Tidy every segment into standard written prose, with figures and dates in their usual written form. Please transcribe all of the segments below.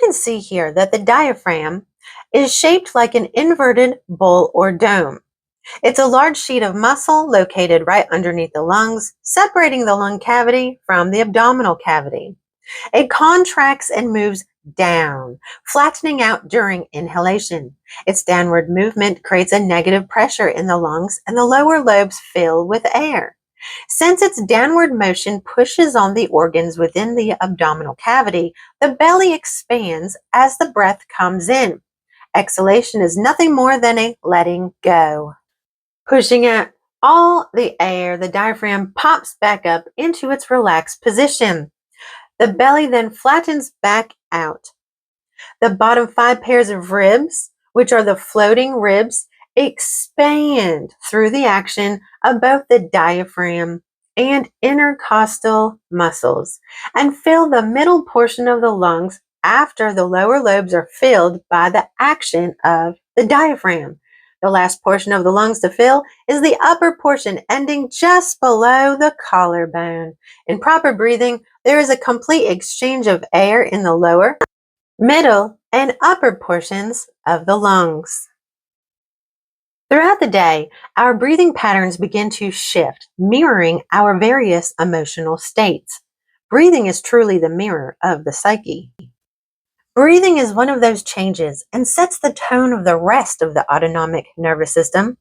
can see here that the diaphragm is shaped like an inverted bowl or dome. It's a large sheet of muscle located right underneath the lungs, separating the lung cavity from the abdominal cavity. It contracts and moves down, flattening out during inhalation. Its downward movement creates a negative pressure in the lungs, and the lower lobes fill with air. Since its downward motion pushes on the organs within the abdominal cavity, the belly expands as the breath comes in. Exhalation is nothing more than a letting go. Pushing out all the air, the diaphragm pops back up into its relaxed position. The belly then flattens back out. The bottom 5 pairs of ribs, which are the floating ribs, expand through the action of both the diaphragm and intercostal muscles and fill the middle portion of the lungs after the lower lobes are filled by the action of the diaphragm. The last portion of the lungs to fill is the upper portion, ending just below the collarbone. In proper breathing, there is a complete exchange of air in the lower, middle, and upper portions of the lungs. Throughout the day, our breathing patterns begin to shift, mirroring our various emotional states. Breathing is truly the mirror of the psyche. Breathing is one of those changes and sets the tone of the rest of the autonomic nervous system.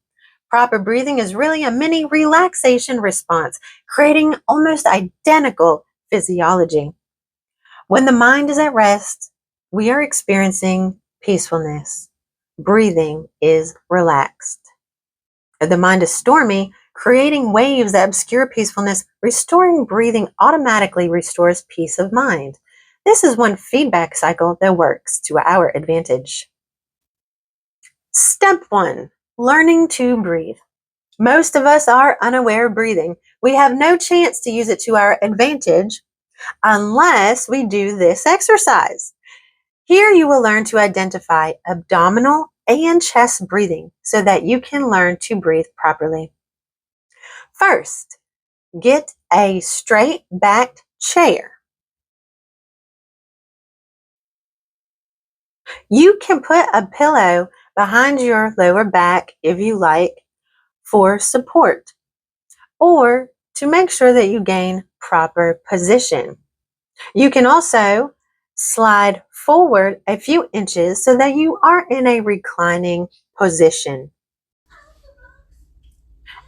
Proper breathing is really a mini relaxation response, creating almost identical physiology. When the mind is at rest, we are experiencing peacefulness. Breathing is relaxed. If the mind is stormy, creating waves that obscure peacefulness, restoring breathing automatically restores peace of mind. This is one feedback cycle that works to our advantage. Step 1, learning to breathe. Most of us are unaware of breathing. We have no chance to use it to our advantage unless we do this exercise. Here you will learn to identify abdominal and chest breathing so that you can learn to breathe properly. First, get a straight-backed chair. You can put a pillow behind your lower back if you like for support, or to make sure that you gain proper position. You can also slide forward a few inches so that you are in a reclining position.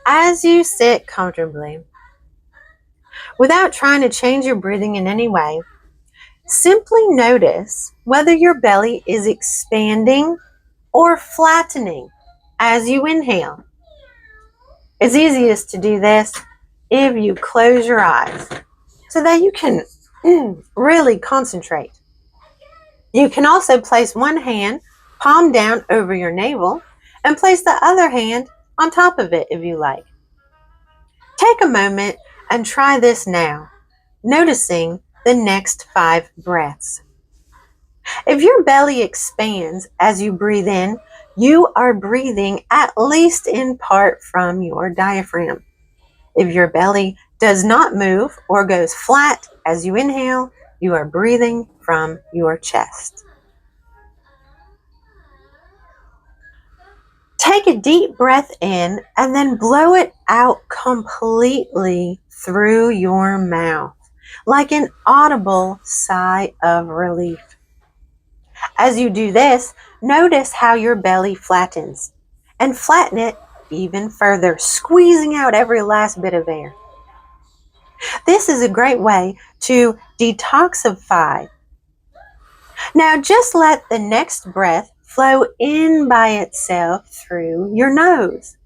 As you sit comfortably, without trying to change your breathing in any way, simply notice whether your belly is expanding or flattening as you inhale. It's easiest to do this if you close your eyes so that you can really concentrate. You can also place one hand palm down over your navel and place the other hand on top of it if you like. Take a moment and try this now, noticing the next 5 breaths. If your belly expands as you breathe in, you are breathing at least in part from your diaphragm. If your belly does not move or goes flat as you inhale, you are breathing from your chest. Take a deep breath in and then blow it out completely through your mouth, like an audible sigh of relief. As you do this, notice how your belly flattens, and flatten it even further, squeezing out every last bit of air. This is a great way to detoxify. Now just let the next breath flow in by itself through your nose.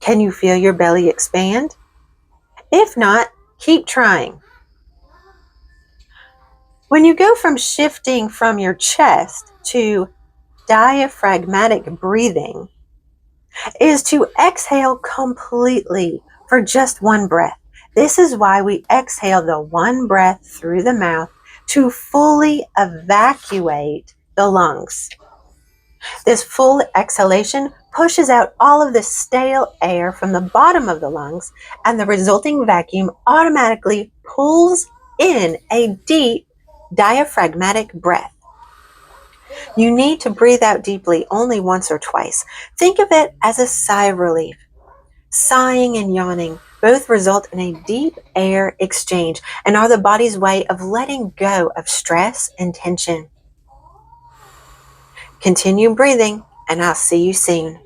Can you feel your belly expand? If not, keep trying. When you go from shifting from your chest to diaphragmatic breathing, is to exhale completely for just one breath. This is why we exhale the one breath through the mouth to fully evacuate the lungs. This full exhalation pushes out all of the stale air from the bottom of the lungs, and the resulting vacuum automatically pulls in a deep Diaphragmatic breath. You need to breathe out deeply only once or twice. Think of it as a sigh of relief. Sighing and yawning both result in a deep air exchange and are the body's way of letting go of stress and tension. Continue breathing, and I'll see you soon.